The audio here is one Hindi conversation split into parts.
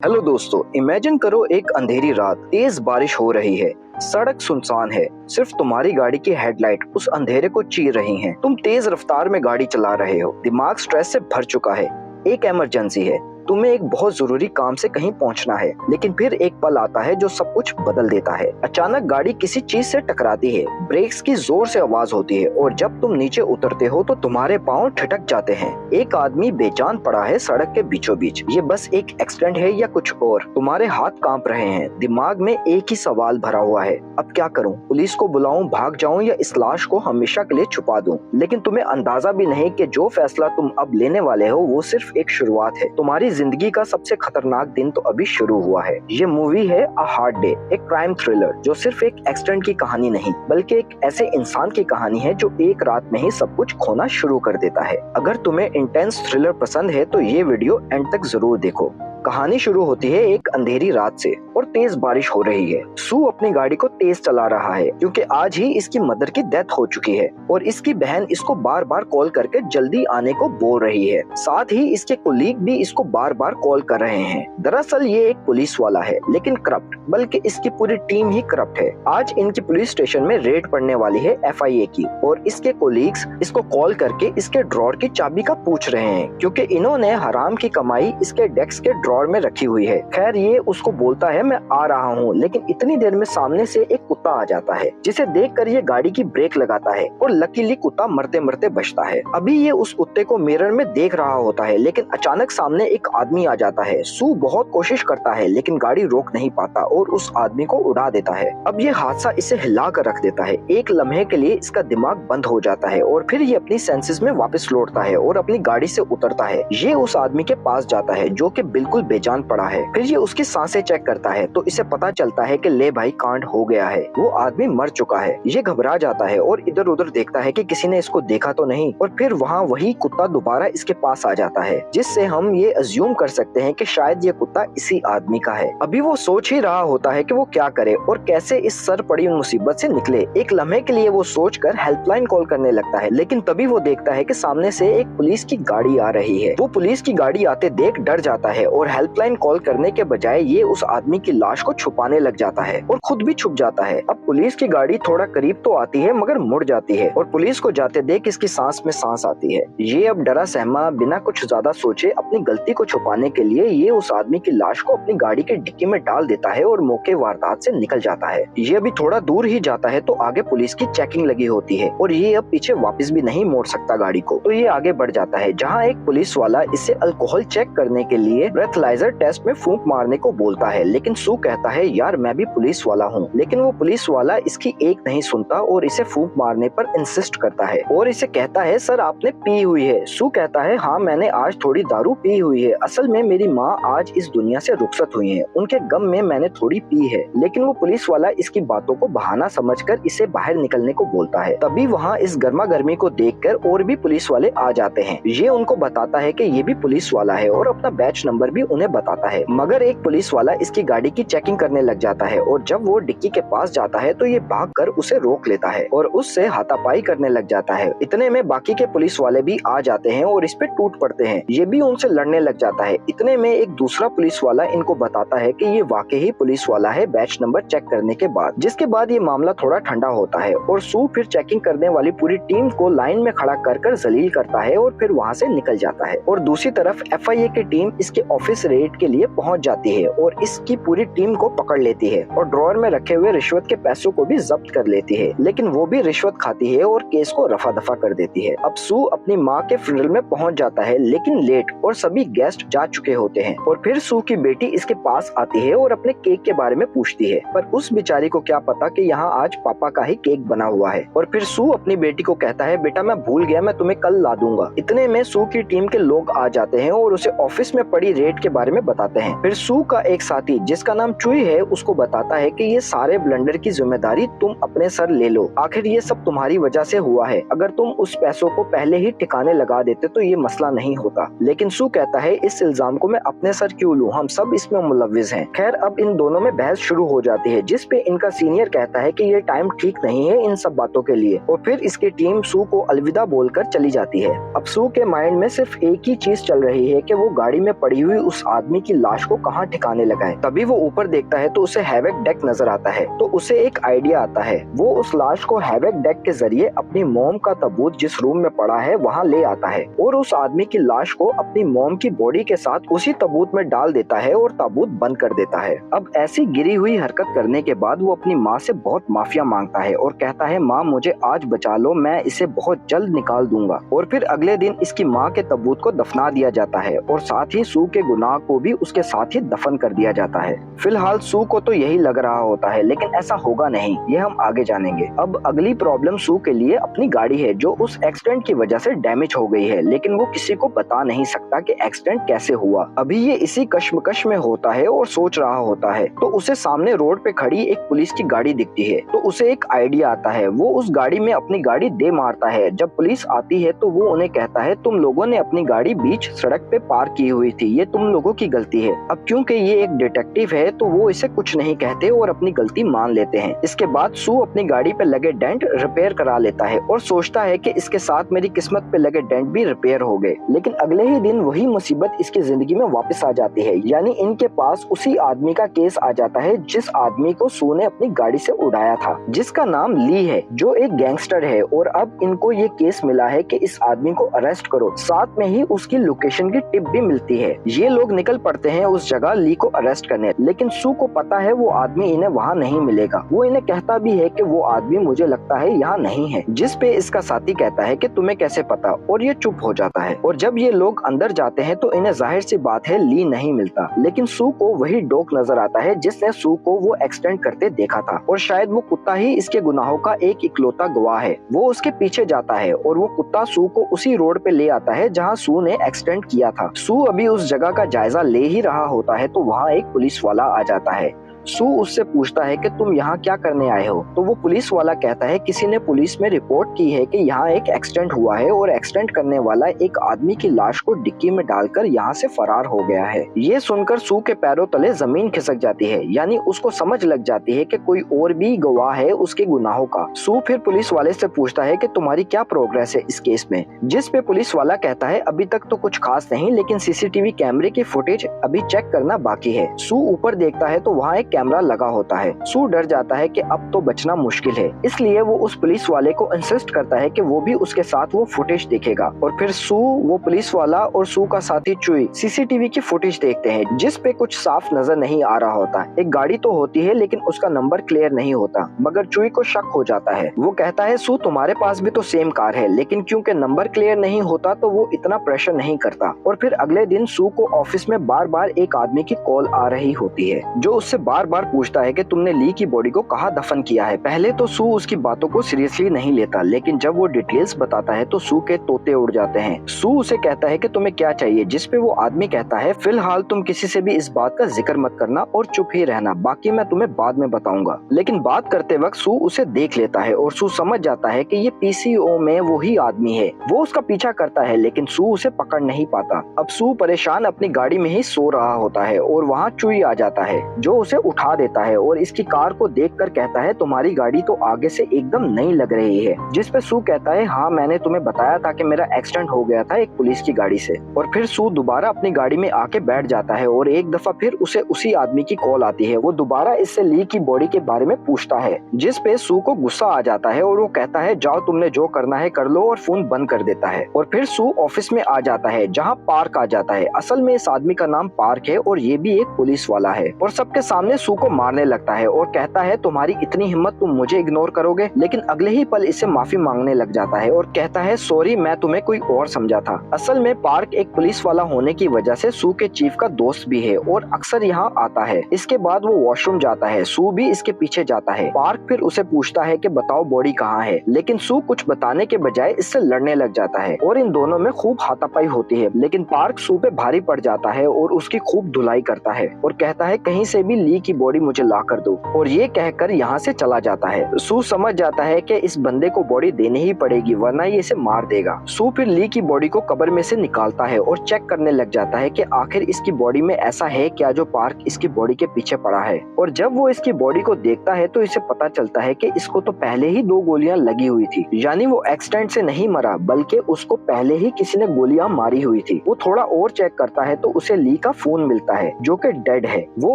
हेलो दोस्तों, इमेजिन करो एक अंधेरी रात, तेज बारिश हो रही है, सड़क सुनसान है, सिर्फ तुम्हारी गाड़ी की हेडलाइट उस अंधेरे को चीर रही हैं। तुम तेज रफ्तार में गाड़ी चला रहे हो, दिमाग स्ट्रेस से भर चुका है। एक इमरजेंसी है, तुम्हें एक बहुत जरूरी काम से कहीं पहुंचना है, लेकिन फिर एक पल आता है जो सब कुछ बदल देता है। अचानक गाड़ी किसी चीज से टकराती है, ब्रेक्स की जोर से आवाज होती है और जब तुम नीचे उतरते हो तो तुम्हारे पांव ठिठक जाते हैं। एक आदमी बेजान पड़ा है सड़क के बीचों बीच। ये बस एक एक्सीडेंट है या कुछ और? तुम्हारे हाथ कांप रहे हैं, दिमाग में एक ही सवाल भरा हुआ है, अब क्या करूं? पुलिस को बुलाऊं, भाग जाऊं या इस लाश को हमेशा के लिए छुपा दूं? लेकिन तुम्हें अंदाजा भी नहीं कि जो फैसला तुम अब लेने वाले हो वो सिर्फ एक शुरुआत है। तुम्हारी जिंदगी का सबसे खतरनाक दिन तो अभी शुरू हुआ है। ये मूवी है अ हार्ड डे, एक क्राइम थ्रिलर जो सिर्फ एक एक्सीडेंट की कहानी नहीं बल्कि एक ऐसे इंसान की कहानी है जो एक रात में ही सब कुछ खोना शुरू कर देता है। अगर तुम्हें इंटेंस थ्रिलर पसंद है तो ये वीडियो एंड तक जरूर देखो। कहानी शुरू होती है एक अंधेरी रात से और तेज बारिश हो रही है। सू अपनी गाड़ी को तेज चला रहा है क्योंकि आज ही इसकी मदर की डेथ हो चुकी है और इसकी बहन इसको बार बार कॉल करके जल्दी आने को बोल रही है। साथ ही इसके कोलीग भी इसको बार बार कॉल कर रहे हैं। दरअसल ये एक पुलिस वाला है, लेकिन करप्ट, बल्कि इसकी पूरी टीम ही करप्ट है। आज इनकी पुलिस स्टेशन में रेड पड़ने वाली है FIA की और इसके कोलीग्स इसको कॉल करके इसके ड्रॉर की चाबी का पूछ रहे हैं क्योंकि इन्होंने हराम की कमाई इसके डेस्क के ड्रॉर में रखी हुई है। खैर ये उसको बोलता है मैं आ रहा हूँ, लेकिन इतनी देर में सामने से एक कुत्ता आ जाता है जिसे देखकर ये गाड़ी की ब्रेक लगाता है और लकीली कुत्ता मरते मरते बचता है। अभी ये उस कुत्ते को मिरर में देख रहा होता है, लेकिन अचानक सामने एक आदमी आ जाता है। सू बहुत कोशिश करता है लेकिन गाड़ी रोक नहीं पाता और उस आदमी को उड़ा देता है। अब ये हादसा इसे हिला कर रख देता है। एक लम्हे के लिए इसका दिमाग बंद हो जाता है और फिर ये अपनी सेंसेस में वापस लौटता है और अपनी गाड़ी से उतरता है। ये उस आदमी के पास जाता है जो कि बिल्कुल बेजान पड़ा है। फिर ये उसकी सांसें चेक करता है तो इसे पता चलता है कि ले भाई कांड हो गया है, वो आदमी मर चुका है। ये घबरा जाता है और इधर उधर देखता है कि किसी ने इसको देखा तो नहीं और फिर वहाँ वही कुत्ता दोबारा इसके पास आ जाता है, जिससे हम ये अज्यूम कर सकते हैं कि शायद ये कुत्ता इसी आदमी का है। अभी वो सोच ही रहा होता है कि वो क्या करे और कैसे इस सर पड़ी मुसीबत से निकले। एक लम्हे के लिए वो सोचकर हेल्पलाइन कॉल करने लगता है, लेकिन तभी वो देखता है कि सामने से एक पुलिस की गाड़ी आ रही है। वो पुलिस की गाड़ी आते देख डर जाता है और हेल्पलाइन कॉल करने के बजाय ये उस आदमी की लाश को छुपाने लग जाता है और खुद भी छुप जाता है। अब पुलिस की गाड़ी थोड़ा करीब तो आती है मगर मुड़ जाती है और पुलिस को जाते देख इसकी सांस में सांस आती है। ये अब डरा सहमा बिना कुछ ज्यादा सोचे अपनी गलती को छुपाने के लिए ये उस आदमी की लाश को अपनी गाड़ी के डिक्की में डाल देता है और मौके वारदात से निकल जाता है। ये अभी थोड़ा दूर ही जाता है तो आगे पुलिस की चेकिंग लगी होती है और ये अब पीछे वापस भी नहीं मोड़ सकता गाड़ी को, तो ये आगे बढ़ जाता है जहाँ एक पुलिस वाला इसे अल्कोहल चेक करने के लिए ब्रेथलाइजर टेस्ट में फूंक मारने को बोलता है, लेकिन सू कहता है यार मैं भी पुलिस वाला हूँ। लेकिन वो पुलिस वाला इसकी एक नहीं सुनता और इसे फूंक मारने पर इंसिस्ट करता है और इसे कहता है सर आपने पी हुई है। सू कहता है हाँ मैंने आज थोड़ी दारू पी हुई है, असल में मेरी माँ आज इस दुनिया से रुखसत हुई है, उनके गम में मैंने थोड़ी पी है। लेकिन वो पुलिस वाला इसकी बातों को बहाना समझकर इसे बाहर निकलने को बोलता है। तभी वहाँ इस गर्मा गर्मी को देखकर और भी पुलिस वाले आ जाते हैं। ये उनको बताता है कि ये भी पुलिस वाला है और अपना बैच नंबर भी उन्हें बताता है, मगर एक पुलिस वाला इसकी गाड़ी की चेकिंग करने लग जाता है और जब वो डिक्की के पास जाता है तो ये भागकर उसे रोक लेता है और उससे हाथापाई करने लग जाता है। इतने में बाकी के पुलिस वाले भी आ जाते हैं और इस पे टूट पड़ते हैं। ये भी उनसे लड़ने लग जाता है। इतने में एक दूसरा पुलिस वाला इनको बताता है कि ये वाकई ही पुलिस वाला है बैच नंबर चेक करने के बाद, जिसके बाद ये मामला थोड़ा ठंडा होता है और सू फिर चेकिंग करने वाली पूरी टीम को लाइन में खड़ा कर जलील करता है और फिर वहाँ से निकल जाता है। और दूसरी तरफ FIA की टीम इसके ऑफिस रेड के लिए पहुंच जाती है और इसकी पूरी टीम को पकड़ लेती है और ड्रॉअर में रखे हुए रिश्वत के पैसों को भी जब्त कर लेती है, लेकिन वो भी रिश्वत खाती है और केस को रफा दफा कर देती है। अब सू अपनी माँ के फ्यूनरल में पहुंच जाता है लेकिन लेट और सभी गेस्ट जा चुके होते हैं और फिर सू की बेटी इसके पास आती है और अपने केक के बारे में पूछती है, पर उस बेचारी को क्या पता कि यहाँ आज पापा का ही केक बना हुआ है। और फिर सू अपनी बेटी को कहता है बेटा मैं भूल गया, मैं तुम्हें कल ला दूंगा। इतने में सू की टीम के लोग आ जाते हैं और उसे ऑफिस में पड़ी रेड के बारे में बताते हैं। फिर सू का एक साथी जिसका नाम चुई है उसको बताता है कि ये सारे ब्लंडर की जिम्मेदारी तुम अपने सर ले लो, आखिर ये सब तुम्हारी वजह से हुआ है, अगर तुम उस पैसों को पहले ही ठिकाने लगा देते तो ये मसला नहीं होता। लेकिन सू कहता है इस इल्जाम को मैं अपने सर क्यों लूं, हम सब इसमें मुलव्विस हैं। खैर अब इन दोनों में बहस शुरू हो जाती है जिस पे इनका सीनियर कहता है कि ये टाइम ठीक नहीं है इन सब बातों के लिए और फिर इसकी टीम सू को अलविदा बोलकर चली जाती है। अब सू के माइंड में सिर्फ एक ही चीज चल रही है कि वो गाड़ी में पड़ी हुई उस आदमी की लाश को कहाँ ठिकाने लगाए। तभी वो ऊपर देखता है तो उसे हैवेक डेक नजर आता है। तो उसे एक आइडिया आता है। वो उस लाश को हैवेक डेक के जरिए अपनी मॉम का ताबूत जिस रूम में पड़ा है वहाँ ले आता है और उस आदमी की लाश को अपनी मॉम की बॉडी के साथ उसी ताबूत में डाल देता है और ताबूत बंद कर देता है। अब ऐसी गिरी हुई हरकत करने के बाद वो अपनी माँ से बहुत माफिया मांगता है और कहता है, माँ मुझे आज बचा लो, मैं इसे बहुत जल्द निकाल दूंगा। और फिर अगले दिन इसकी माँ के ताबूत को दफना दिया जाता है और साथ ही सू के गुनाह को भी उसके साथ ही दफन कर दिया जाता है। फिलहाल सू को तो यही लग रहा होता है, लेकिन ऐसा होगा नहीं, ये हम आगे जानेंगे। अब अगली प्रॉब्लम सू के लिए अपनी गाड़ी है जो उस एक्सीडेंट की वजह से डैमेज हो गई है, लेकिन वो किसी को बता नहीं सकता कि एक्सीडेंट कैसे हुआ। अभी ये इसी कश्मकश में होता है और सोच रहा होता है तो उसे सामने रोड पे खड़ी एक पुलिस की गाड़ी दिखती है। तो उसे एक आइडिया आता है। वो उस गाड़ी में अपनी गाड़ी दे मारता है। जब पुलिस आती है तो वो उन्हें कहता है, तुम लोगों ने अपनी गाड़ी बीच सड़क पे पार्क की हुई थी, ये तुम लोगों की गलती है। अब क्योंकि ये एक डिटेक्टिव है तो वो इसे कुछ नहीं कहते और अपनी गलती मान लेते हैं। इसके बाद सू अपनी गाड़ी पे लगे डेंट रिपेयर करा लेता है और सोचता है कि इसके साथ मेरी किस्मत पे लगे डेंट भी रिपेयर हो गए। लेकिन अगले ही दिन वही मुसीबत इसकी जिंदगी में वापस आ जाती है, यानी इनके पास उसी आदमी का केस आ जाता है जिस आदमी को सू ने अपनी गाड़ी से उड़ाया था, जिसका नाम ली है, जो एक गैंगस्टर है। और अब इनको ये केस मिला है कि इस आदमी को अरेस्ट करो, साथ में ही उसकी लोकेशन की टिप भी मिलती है। ये लोग निकल पड़ते हैं उस जगह ली को अरेस्ट करने, लेकिन सू को पता है वो आदमी इन्हें वहाँ नहीं मिलेगा। वो इन्हें कहता भी है कि वो आदमी मुझे लगता है यहाँ नहीं है, जिस पे इसका साथी कहता है कि तुम्हें कैसे पता, और ये चुप हो जाता है। और जब ये लोग अंदर जाते हैं तो इन्हें जाहिर सी बात है ली नहीं मिलता, लेकिन सू को वही डॉग नजर आता है जिसने सू को वो एक्सीडेंट करते देखा था, और शायद वो कुत्ता ही इसके गुनाहों का एक इकलौता गवाह है। वो उसके पीछे जाता है और वो कुत्ता सू को उसी रोड पे ले आता है जहाँ सू ने एक्सीडेंट किया था। सू अभी उस जगह का जायजा ले ही रहा होता है तो वहाँ एक पुलिस वाला आ जाता है। सू उससे पूछता है कि तुम यहाँ क्या करने आए हो। तो वो पुलिस वाला कहता है, किसी ने पुलिस में रिपोर्ट की है कि यहाँ एक एक्सीडेंट हुआ है और एक्सीडेंट करने वाला एक आदमी की लाश को डिक्की में डालकर यहाँ से फरार हो गया है। ये सुनकर सू के पैरों तले जमीन खिसक जाती है, यानी उसको समझ लग जाती है कि कोई और भी गवाह है उसके गुनाहों का। सू फिर पुलिस वाले से पूछता है कि तुम्हारी क्या प्रोग्रेस है इस केस में, जिस पे पुलिस वाला कहता है अभी तक तो कुछ खास नहीं, लेकिन सीसीटीवी कैमरे की फुटेज अभी चेक करना बाकी है। सू ऊपर देखता है तो वहाँ एक कैमरा लगा होता है। सू डर जाता है कि अब तो बचना मुश्किल है, इसलिए वो उस पुलिस वाले को इंसिस्ट करता है कि वो भी उसके साथ वो फुटेज देखेगा। और फिर सू, वो पुलिस वाला और सू का साथी चुई सीसीटीवी की फुटेज देखते हैं, जिस पे कुछ साफ नजर नहीं आ रहा होता। एक गाड़ी तो होती है लेकिन उसका नंबर क्लियर नहीं होता, मगर चुई को शक हो जाता है। वो कहता है, सू तुम्हारे पास भी तो सेम कार है, लेकिन क्योंकि नंबर क्लियर नहीं होता तो वो इतना प्रेशर नहीं करता। और फिर अगले दिन सू को ऑफिस में बार बार एक आदमी की कॉल आ रही होती है, जो उससे बार बार पूछता है कि तुमने ली की बॉडी को कहाँ दफन किया है। पहले तो सू उसकी बातों को सीरियसली नहीं लेता, लेकिन जब वो डिटेल्स बताता है तो सू के तोते उड़ जाते हैं। सू उसे कहता है कि तुम्हें क्या चाहिए, जिस पे वो आदमी कहता है, फिलहाल तुम किसी से भी इस बात का जिक्र मत करना और चुप ही रहना, बाकी मैं तुम्हें बाद में बताऊंगा। लेकिन बात करते वक्त सू उसे देख लेता है और सू समझ जाता है कि ये पीसीओ में वही आदमी है। वो उसका पीछा करता है लेकिन सू उसे पकड़ नहीं पाता। अब सू परेशान अपनी गाड़ी में ही सो रहा होता है और वहाँ चुई आ जाता है, जो उसे उठा देता है और इसकी कार को देखकर कहता है, तुम्हारी गाड़ी तो आगे से एकदम नई लग रही है। जिस पे सू कहता है, हाँ मैंने तुम्हें बताया था कि मेरा एक्सीडेंट हो गया था एक पुलिस की गाड़ी से। और फिर सू दोबारा अपनी गाड़ी में आके बैठ जाता है और एक दफा फिर उसे उसी आदमी की कॉल आती है। वो दोबारा इससे ली की बॉडी के बारे में पूछता है, जिस पे सू को गुस्सा आ जाता है और वो कहता है, जाओ तुमने जो करना है कर लो, और फोन बंद कर देता है। और फिर सू ऑफिस में आ जाता है जहाँ पार्क आ जाता है। असल में इस आदमी का नाम पार्क है और ये भी एक पुलिस वाला है, और सबके सामने सू को मारने लगता है और कहता है, तुम्हारी इतनी हिम्मत, तुम मुझे इग्नोर करोगे। लेकिन अगले ही पल इसे माफी मांगने लग जाता है और कहता है, सॉरी मैं तुम्हें कोई और समझा था। असल में पार्क एक पुलिस वाला होने की वजह से सू के चीफ का दोस्त भी है और अक्सर यहाँ आता है। इसके बाद वो वॉशरूम जाता है, सू भी इसके पीछे जाता है। पार्क फिर उसे पूछता है कि बताओ बॉडी कहाँ है, लेकिन सू कुछ बताने के बजाय इससे लड़ने लग जाता है और इन दोनों में खूब हाथापाई होती है। लेकिन पार्क सू पे भारी पड़ जाता है और उसकी खूब धुलाई करता है और कहता है, कहीं से भी ली की बॉडी मुझे ला कर दो, और ये कहकर यहाँ से चला जाता है। सू समझ जाता है कि इस बंदे को बॉडी देनी ही पड़ेगी वरना ये इसे मार देगा। सू फिर ली की बॉडी को कब्र में से निकालता है और चेक करने लग जाता है कि आखिर इसकी बॉडी में ऐसा है क्या जो पार्क इसकी बॉडी के पीछे पड़ा है। और जब वो इसकी बॉडी को देखता है तो इसे पता चलता है कि इसको तो पहले ही 2 गोलियां लगी हुई थी, यानी वो एक्सीडेंट से नहीं मरा बल्कि उसको पहले ही किसी ने गोलियां मारी हुई थी। वो थोड़ा और चेक करता है तो उसे ली का फोन मिलता है जो कि डेड है। वो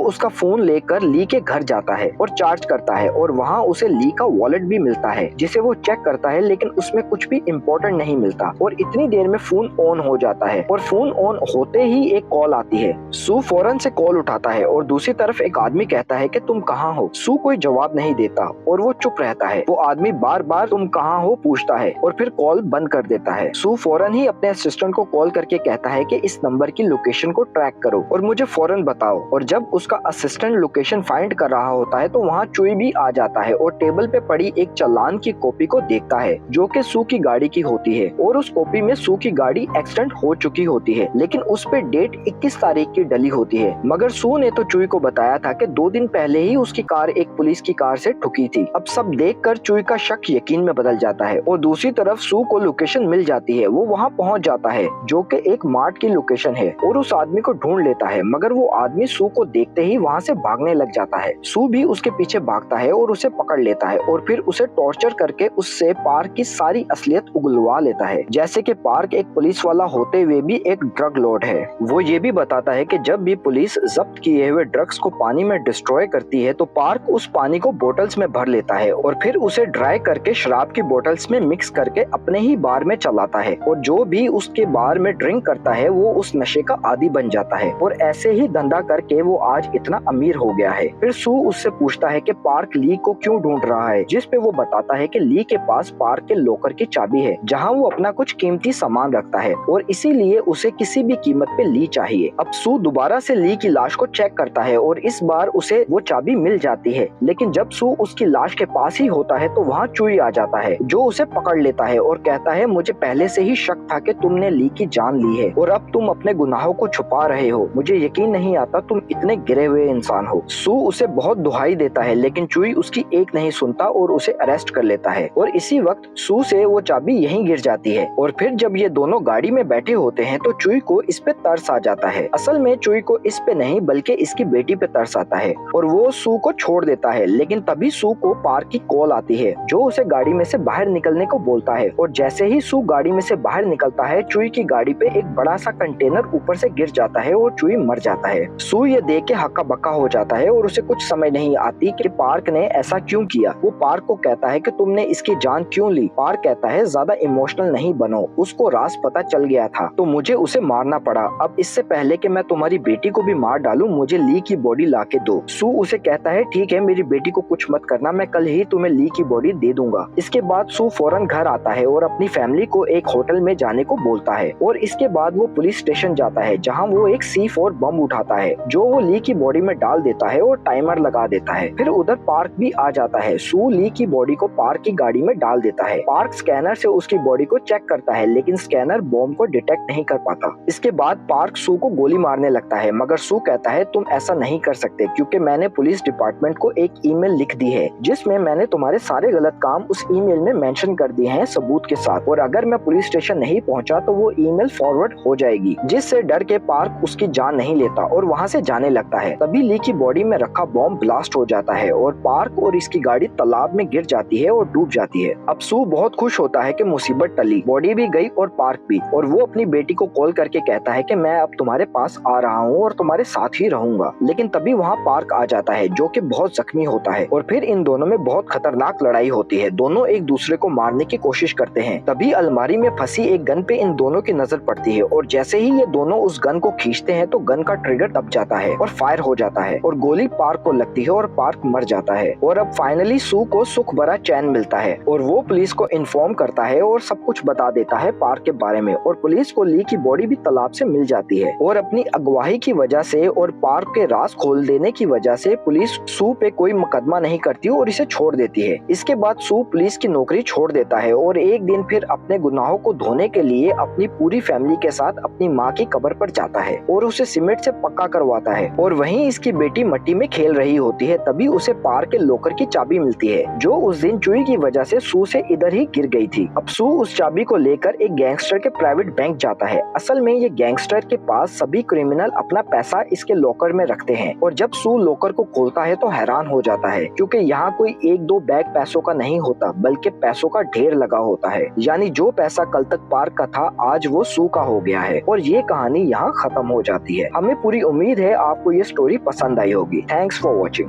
उसका फोन लेकर ली के घर जाता है और चार्ज करता है और वहाँ उसे ली का वॉलेट भी मिलता है जिसे वो चेक करता है, लेकिन उसमें कुछ भी इम्पोर्टेंट नहीं मिलता। और इतनी देर में फोन ऑन हो जाता है और फोन ऑन होते ही एक कॉल आती है। सू फौरन से कॉल उठाता है और दूसरी तरफ एक आदमी कहता है कि तुम कहाँ हो। सू कोई जवाब नहीं देता और वो चुप रहता है। वो आदमी बार बार तुम कहाँ हो पूछता है और फिर कॉल बंद कर देता है। सू फौरन ही अपने असिस्टेंट को कॉल करके कहता है कि इस नंबर की लोकेशन को ट्रैक करो और मुझे फौरन बताओ। और जब उसका असिस्टेंट लोकेशन फाइंड कर रहा होता है तो वहाँ चुई भी आ जाता है और टेबल पे पड़ी एक चालान की कॉपी को देखता है जो कि सू की गाड़ी की होती है। और उस कॉपी में सू की गाड़ी एक्सीडेंट हो चुकी होती है, लेकिन उस पे डेट 21 तारीख की डली होती है। मगर सू ने तो चुई को बताया था कि 2 दिन पहले ही उसकी कार एक पुलिस की कार से ठुकी थी। अब सब देखकर चुई का शक यकीन में बदल जाता है और दूसरी तरफ सू को लोकेशन मिल जाती है। वो वहाँ पहुँच जाता है जो कि एक मार्ट की लोकेशन है और उस आदमी को ढूंढ लेता है, मगर वो आदमी सू को देखते ही वहाँ से भागने लग जाता है। सू भी उसके पीछे भागता है और उसे पकड़ लेता है और फिर उसे टॉर्चर करके उससे पार्क की सारी असलियत उगलवा लेता है, जैसे कि पार्क एक पुलिस वाला होते हुए भी एक ड्रग लॉर्ड है। वो ये भी बताता है कि जब भी पुलिस जब्त किए हुए ड्रग्स को पानी में डिस्ट्रॉय करती है तो पार्क उस पानी को बोतल्स में भर लेता है और फिर उसे ड्राई करके शराब की बोतल्स में मिक्स करके अपने ही बार में चलाता है। और जो भी उसके बार में ड्रिंक करता है वो उस नशे का आदी बन जाता है और ऐसे ही धंधा करके वो आज इतना अमीर हो गया है। फिर सू उससे पूछता है कि पार्क ली को क्यों ढूंढ रहा है, जिस पे वो बताता है कि ली के पास पार्क के लॉकर की चाबी है जहां वो अपना कुछ कीमती सामान रखता है और इसीलिए उसे किसी भी कीमत पे ली चाहिए। अब सू दोबारा से ली की लाश को चेक करता है और इस बार उसे वो चाबी मिल जाती है, लेकिन जब सू उसकी लाश के पास ही होता है तो वहाँ चुई आ जाता है जो उसे पकड़ लेता है और कहता है मुझे पहले से ही शक था कि तुमने ली की जान ली है और अब तुम अपने गुनाहों को छुपा रहे हो। मुझे यकीन नहीं आता तुम इतने गिरे हुए इंसान हो। सू उसे बहुत दुहाई देता है लेकिन चुई उसकी एक नहीं सुनता और उसे अरेस्ट कर लेता है और इसी वक्त सू से वो चाबी यहीं गिर जाती है। और फिर जब ये दोनों गाड़ी में बैठे होते हैं तो चुई को इस पे तरस आ जाता है। असल में चुई को इस पे नहीं बल्कि इसकी बेटी पे तरस आता है और वो सू को छोड़ देता है, लेकिन तभी सू को पार्क की कॉल आती है जो उसे गाड़ी में से बाहर निकलने को बोलता है। और जैसे ही सू गाड़ी में से बाहर निकलता है चुई की गाड़ी पे एक बड़ा सा कंटेनर ऊपर से गिर जाता है और चुई मर जाता है। सू ये देख के हक्का बक्का हो जाता है और उसे कुछ समझ नहीं आती कि पार्क ने ऐसा क्यों किया। वो पार्क को कहता है कि तुमने इसकी जान क्यों ली। पार्क कहता है ज्यादा इमोशनल नहीं बनो, उसको राज पता चल गया था तो मुझे उसे मारना पड़ा। अब इससे पहले कि मैं तुम्हारी बेटी को भी मार डालूं मुझे ली की बॉडी ला के दो। सू उसे कहता है ठीक है मेरी बेटी को कुछ मत करना, मैं कल ही तुम्हें ली की बॉडी दे दूंगा। इसके बाद सू फौरन घर आता है और अपनी फैमिली को एक होटल में जाने को बोलता है और इसके बाद वो पुलिस स्टेशन जाता है जहाँ वो एक C4 बम उठाता है जो वो ली की बॉडी में डाल देता है और टाइमर लगा देता है। फिर उधर पार्क भी आ जाता है। सू ली की बॉडी को पार्क की गाड़ी में डाल देता है। पार्क स्कैनर से उसकी बॉडी को चेक करता है लेकिन स्कैनर बॉम्ब को डिटेक्ट नहीं कर पाता। इसके बाद पार्क सू को गोली मारने लगता है मगर सू कहता है तुम ऐसा नहीं कर सकते क्योंकि मैंने पुलिस डिपार्टमेंट को एक ईमेल लिख दी है जिसमें मैंने तुम्हारे सारे गलत काम उस ईमेल में मेंशन कर दिए हैं सबूत के साथ, और अगर मैं पुलिस स्टेशन नहीं पहुंचा तो वो ईमेल फॉरवर्ड हो जाएगी। जिससे डर के पार्क उसकी जान नहीं लेता और वहां से जाने लगता है। तभी ली की बॉडी में रखा बॉम्ब ब्लास्ट हो जाता है और पार्क और इसकी गाड़ी तालाब में गिर जाती है और डूब जाती है। अब सू बहुत खुश होता है कि मुसीबत टली, बॉडी भी गई और पार्क भी, और वो अपनी बेटी को कॉल करके कहता है कि मैं अब तुम्हारे पास आ रहा हूँ और तुम्हारे साथ ही रहूंगा। लेकिन तभी वहाँ पार्क आ जाता है जो कि बहुत जख्मी होता है और फिर इन दोनों में बहुत खतरनाक लड़ाई होती है। दोनों एक दूसरे को मारने की कोशिश करते हैं। तभी अलमारी में फंसी एक गन पे इन दोनों की नजर पड़ती है और जैसे ही ये दोनों उस गन को खींचते हैं तो गन का ट्रिगर दब जाता है और फायर हो जाता है और गोली पार्क को लगती है और पार्क मर जाता है। और अब फाइनली सू को सुख भरा चैन मिलता है और वो पुलिस को इन्फॉर्म करता है और सब कुछ बता देता है पार्क के बारे में। और पुलिस को ली की बॉडी भी तालाब से मिल जाती है और अपनी अगुवाई की वजह से और पार्क के राज खोल देने की वजह से पुलिस सू पे कोई मुकदमा नहीं करती और इसे छोड़ देती है। इसके बाद सू पुलिस की नौकरी छोड़ देता है और एक दिन फिर अपने गुनाहों को धोने के लिए अपनी पूरी फैमिली के साथ अपनी माँ की कब्र पर जाता है और उसे सीमेंट से पक्का करवाता है। और वहीं इसकी बेटी छोटी मट्टी में खेल रही होती है, तभी उसे पार्क के लॉकर की चाबी मिलती है जो उस दिन चुई की वजह से सू से इधर ही गिर गई थी। अब सू उस चाबी को लेकर एक गैंगस्टर के प्राइवेट बैंक जाता है। असल में ये गैंगस्टर के पास सभी क्रिमिनल अपना पैसा इसके लॉकर में रखते हैं और जब सू लॉकर को खोलता है तो हैरान हो जाता है क्योंकि यहाँ कोई एक दो बैग पैसों का नहीं होता बल्कि पैसों का ढेर लगा होता है। यानी जो पैसा कल तक पार्क का था आज वो सू का हो गया है और ये कहानी यहाँ खत्म हो जाती है। हमें पूरी उम्मीद है आपको ये स्टोरी पसंद आई होगी। Thanks for watching.